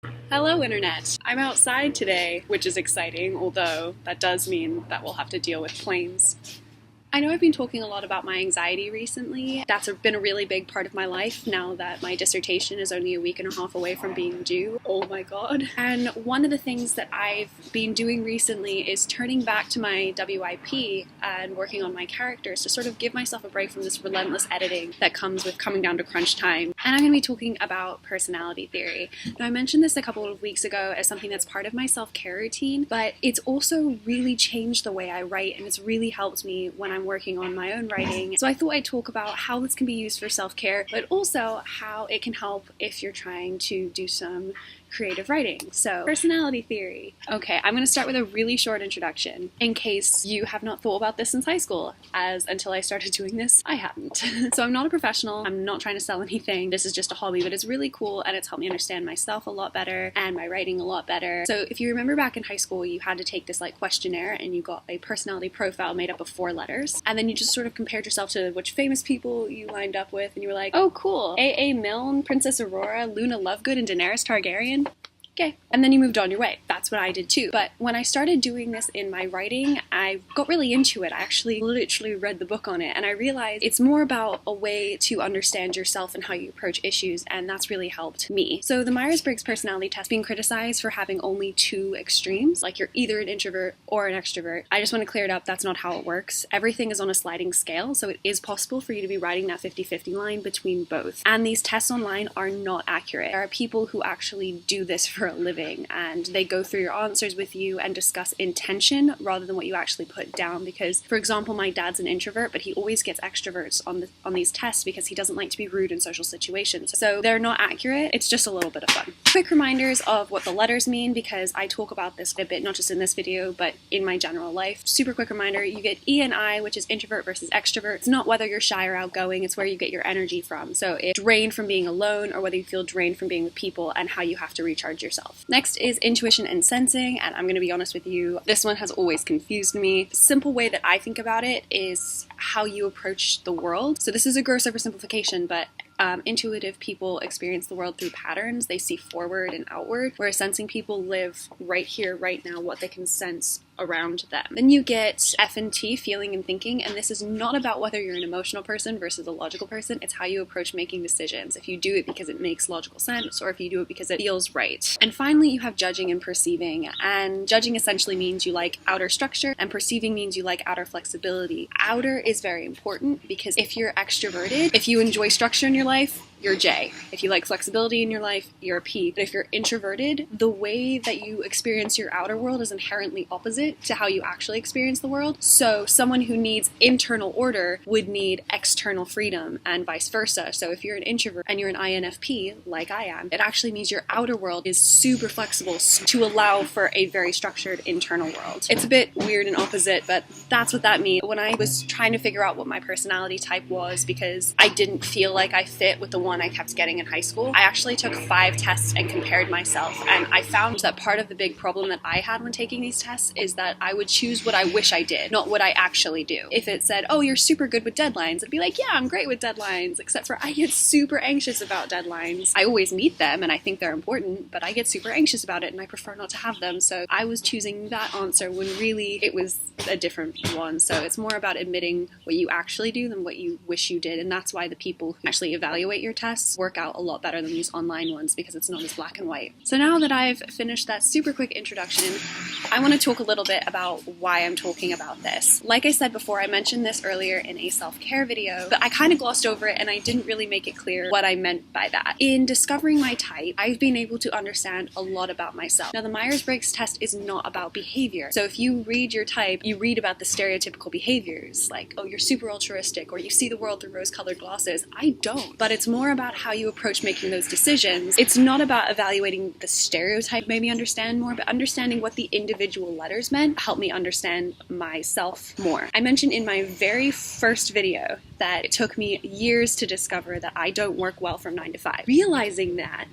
Hello, Internet! I'm outside today, which is exciting, although that does mean that we'll have to deal with planes. I know I've been talking a lot about my anxiety recently. That's been a really big part of my life now that my dissertation is only a week and a half away from being due. Oh my god. And one of the things that I've been doing recently is turning back to my WIP and working on my characters to sort of give myself a break from this relentless editing that comes with coming down to crunch time. And I'm going to be talking about personality theory. Now, I mentioned this a couple of weeks ago as something that's part of my self-care routine, but it's also really changed the way I write, and it's really helped me when I'm working on my own writing. So I thought I'd talk about how this can be used for self-care, but also how it can help if you're trying to do some creative writing. So, personality theory. Okay, I'm going to start with a really short introduction in case you have not thought about this since high school, as until I started doing this, I hadn't. So I'm not a professional, I'm not trying to sell anything, this is just a hobby, but it's really cool and it's helped me understand myself a lot better and my writing a lot better. So if you remember back in high school, you had to take this questionnaire and you got a personality profile made up of 4 letters, and then you just sort of compared yourself to which famous people you lined up with, and you were like, oh cool, A.A. Milne, Princess Aurora, Luna Lovegood, and Daenerys Targaryen. Okay. And then you moved on your way. That's what I did too. But when I started doing this in my writing, I got really into it. I actually literally read the book on it, and I realized it's more about a way to understand yourself and how you approach issues, and that's really helped me. So the myers-briggs personality test is being criticized for having only 2 extremes, like you're either an introvert or an extrovert. I just want to clear it up, that's not how it works. Everything is on a sliding scale, so it is possible for you to be writing that 50-50 line between both. And these tests online are not accurate. There are people who actually do this for a living, and they go through your answers with you and discuss intention rather than what you actually put down. Because, for example, my dad's an introvert, but he always gets extroverts on these tests because he doesn't like to be rude in social situations. So they're not accurate, it's just a little bit of fun. Quick reminders of what the letters mean, because I talk about this a bit, not just in this video, but in my general life. Super quick reminder, you get E and I, which is introvert versus extrovert. It's not whether you're shy or outgoing, it's where you get your energy from. So it's drained from being alone, or whether you feel drained from being with people, and how you have to recharge yourself. Next is intuition and sensing, and I'm going to be honest with you, this one has always confused me. The simple way that I think about it is how you approach the world. So this is a gross oversimplification, but intuitive people experience the world through patterns. They see forward and outward, whereas sensing people live right here, right now, what they can sense around them. Then you get F and T, feeling and thinking, and this is not about whether you're an emotional person versus a logical person, it's how you approach making decisions. If you do it because it makes logical sense, or if you do it because it feels right. And finally, you have judging and perceiving, and judging essentially means you like outer structure, and perceiving means you like outer flexibility. Outer is very important because if you're extroverted, if you enjoy structure in your life, you're J. If you like flexibility in your life, you're a P. But if you're introverted, the way that you experience your outer world is inherently opposite to how you actually experience the world. So someone who needs internal order would need external freedom, and vice versa. So if you're an introvert and you're an INFP, like I am, it actually means your outer world is super flexible to allow for a very structured internal world. It's a bit weird and opposite, but that's what that means. When I was trying to figure out what my personality type was, because I didn't feel like I fit with the one I kept getting in high school, I actually took 5 tests and compared myself, and I found that part of the big problem that I had when taking these tests is that I would choose what I wish I did, not what I actually do. If it said, oh, you're super good with deadlines, I'd be like, yeah, I'm great with deadlines, except for I get super anxious about deadlines. I always meet them and I think they're important, but I get super anxious about it and I prefer not to have them. So I was choosing that answer when really it was a different one. So it's more about admitting what you actually do than what you wish you did, and that's why the people who actually evaluate your tests work out a lot better than these online ones, because it's not as black and white. So now that I've finished that super quick introduction, I want to talk a little bit about why I'm talking about this. Like I said before, I mentioned this earlier in a self-care video, but I kind of glossed over it and I didn't really make it clear what I meant by that. In discovering my type, I've been able to understand a lot about myself. Now, the myers-briggs test is not about behavior. So if you read your type, you read about the stereotypical behaviors, like, oh, you're super altruistic, or you see the world through rose-colored glasses. I don't. But it's more about how you approach making those decisions. It's not about evaluating the stereotype, maybe understand more, but understanding what the individual letters meant helped me understand myself more. I mentioned in my very first video that it took me years to discover that I don't work well from 9 to 5. Realizing that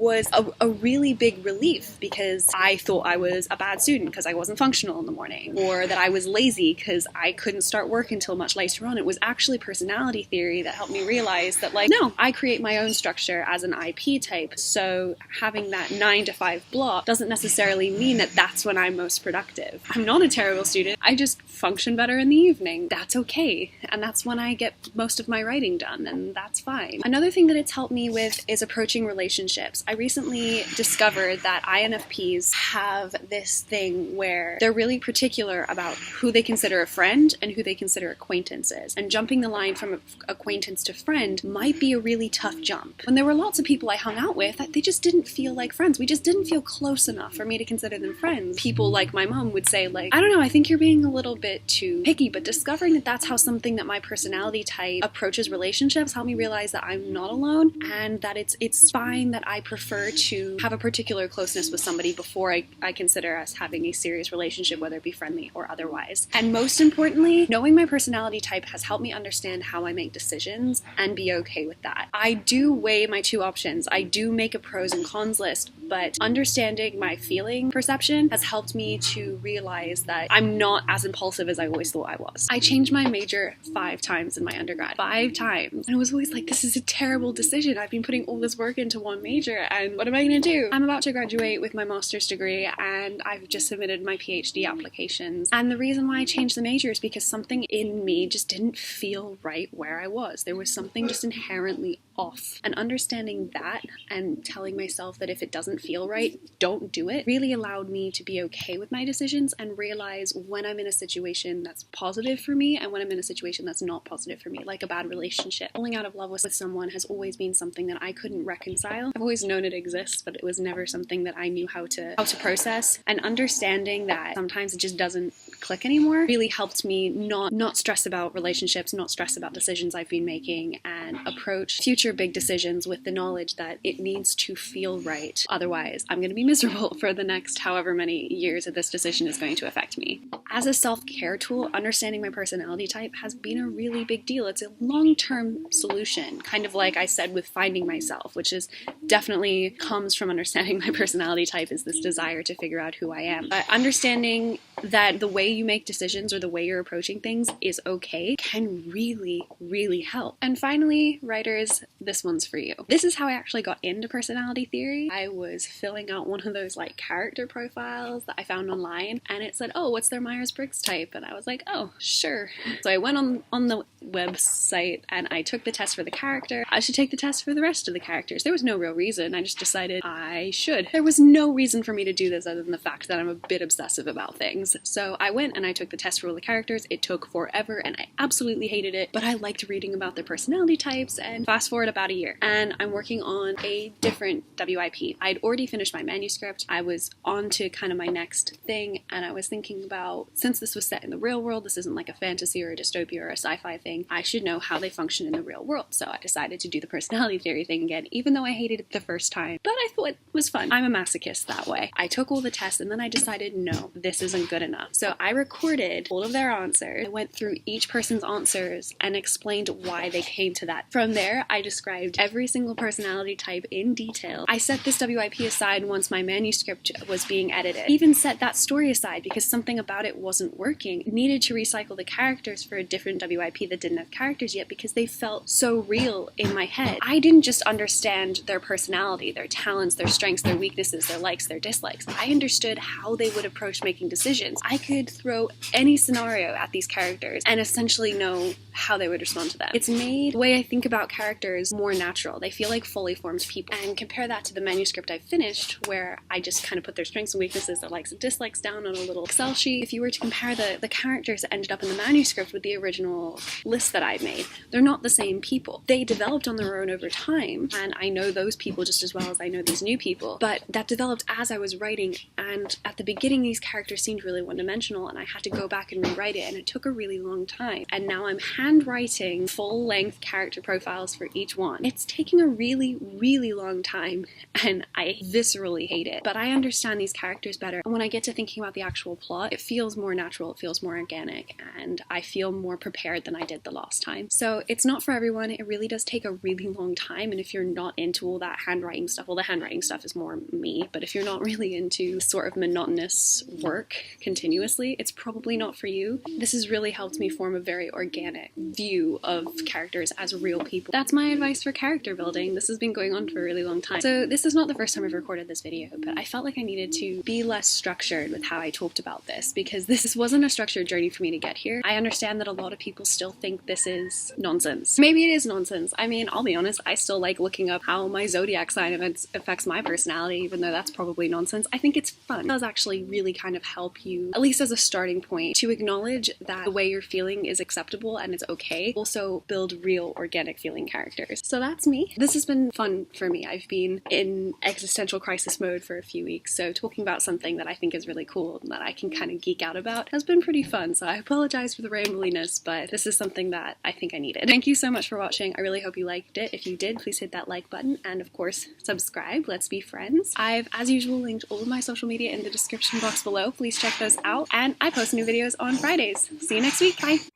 was a really big relief, because I thought I was a bad student because I wasn't functional in the morning, or that I was lazy because I couldn't start work until much later on. It was actually personality theory that helped me realize that, like, no, I create my own structure as an IP type, so having that 9 to 5 block doesn't necessarily mean that that's when I'm most productive. I'm not a terrible student, I just function better in the evening. That's okay, and that's when I get most of my writing done, and that's fine. Another thing that it's helped me with is approaching relationships. I recently discovered that INFPs have this thing where they're really particular about who they consider a friend and who they consider acquaintances, and jumping the line from acquaintance to friend might be a really tough jump. When there were lots of people I hung out with, they just didn't feel like friends. We just didn't feel close enough for me to consider them friends. People like my mom would say, like, I don't know, I think you're being a little bit too picky, but discovering that that's how something that my personality type approaches relationships helped me realize that I'm not alone, and that it's fine that I prefer to have a particular closeness with somebody before I consider us having a serious relationship, whether it be friendly or otherwise. And most importantly, knowing my personality type has helped me understand how I make decisions and be okay with that. I do weigh my two options. I do make a pros and cons list, but understanding my feeling perception has helped me to realize that I'm not as impulsive as I always thought I was. I changed my major 5 times in my undergrad. 5 times. And I was always like, this is a terrible decision. I've been putting all this work into one major, and what am I going to do? I'm about to graduate with my master's degree, and I've just submitted my PhD applications. And the reason why I changed the major is because something in me just didn't feel right where I was. There was something just inherently off. And understanding that and telling myself that if it doesn't feel right, don't do it, really allowed me to be okay with my decisions and realize when I'm in a situation that's positive for me and when I'm in a situation that's not positive for me, like a bad relationship. Falling out of love with someone has always been something that I couldn't reconcile. I've always known it exists, but it was never something that I knew how to process. And understanding that sometimes it just doesn't click anymore really helped me not stress about relationships, not stress about decisions I've been making, and approach future big decisions with the knowledge that it needs to feel right. Otherwise, I'm going to be miserable for the next however many years that this decision is going to affect me. As a self-care tool, understanding my personality type has been a really big deal. It's a long-term solution, kind of like I said with finding myself, which is definitely comes from understanding my personality type, is this desire to figure out who I am. But understanding that the way you make decisions or the way you're approaching things is okay can really, really help. And finally, writers, this one's for you. This is how I actually got into personality theory. I was filling out one of those like character profiles that I found online, and it said, oh, what's their myers-briggs type? And I was like, oh, sure. So I went on the website and I took the test for the character. I should take the test for the rest of the characters. There was no real reason. I just decided I should. There was no reason for me to do this other than the fact that I'm a bit obsessive about things. So I went and I took the test for all the characters. It took forever and I absolutely hated it, but I liked reading about their personality types. And fast forward about a year and I'm working on a different WIP. I'd already finished my manuscript. I was on to kind of my next thing, and I was thinking about, since this was set in the real world, this isn't like a fantasy or a dystopia or a sci-fi thing, I should know how they function in the real world. So I decided to do the personality theory thing again, even though I hated it the first time, but I thought it was fun. I'm a masochist that way. I took all the tests and then I decided, no, this isn't good enough. So I recorded all of their answers. I went through each person's answers and explained why they came to that. From there, I described every single personality type in detail. I set this WIP aside once my manuscript was being edited. I even set that story aside because something about it wasn't working. I needed to recycle the characters for a different WIP that didn't have characters yet because they felt so real in my head. I didn't just understand their personality, their talents, their strengths, their weaknesses, their likes, their dislikes. I understood how they would approach making decisions. I could throw any scenario at these characters and essentially know how they would respond to them. It's made the way I think about characters more natural. They feel like fully formed people. And compare that to the manuscript I finished, where I just kind of put their strengths and weaknesses, their likes and dislikes down on a little Excel sheet. If you were to compare the characters that ended up in the manuscript with the original list that I'd made, they're not the same people. They developed on their own over time, and I know those people just as well as I know these new people, but that developed as I was writing, and at the beginning these characters seemed really one-dimensional, and I had to go back and rewrite it, and it took a really long time. And now I'm handwriting full-length character profiles for each one. It's taking a really, really long time, and I viscerally hate it. But I understand these characters better, and when I get to thinking about the actual plot, it feels more natural, it feels more organic, and I feel more prepared than I did the last time. So it's not for everyone. It really does take a really long time, and if you're not into all that handwriting stuff, well, the handwriting stuff is more me, but if you're not really into sort of monotonous work continuously, it's probably not for you. This has really helped me form a very organic view of characters as real people. That's my advice for character building. This has been going on for a really long time. So this is not the first time I've recorded this video, but I felt like I needed to be less structured with how I talked about this, because this wasn't a structured journey for me to get here. I understand that a lot of people still think this is nonsense. Maybe it is nonsense. I mean, I'll be honest, I still like looking up how my zodiac sign affects my personality, even though that's probably nonsense. I think it's fun. It does actually really kind of help you, at least as a starting point, to acknowledge that the way you're feeling is acceptable and it's okay. Also build real organic feeling characters. So that's me. This has been fun for me. I've been in existential crisis mode for a few weeks, so talking about something that I think is really cool and that I can kind of geek out about has been pretty fun. So I apologize for the rambliness, but this is something that I think I needed. Thank you so much for watching. I really hope you liked it. If you did, please hit that like button and of course subscribe. Let's be friends. I've, as usual, linked all of my social media in the description box below. Please check those out, and I post new videos on Fridays. See you next week. Bye!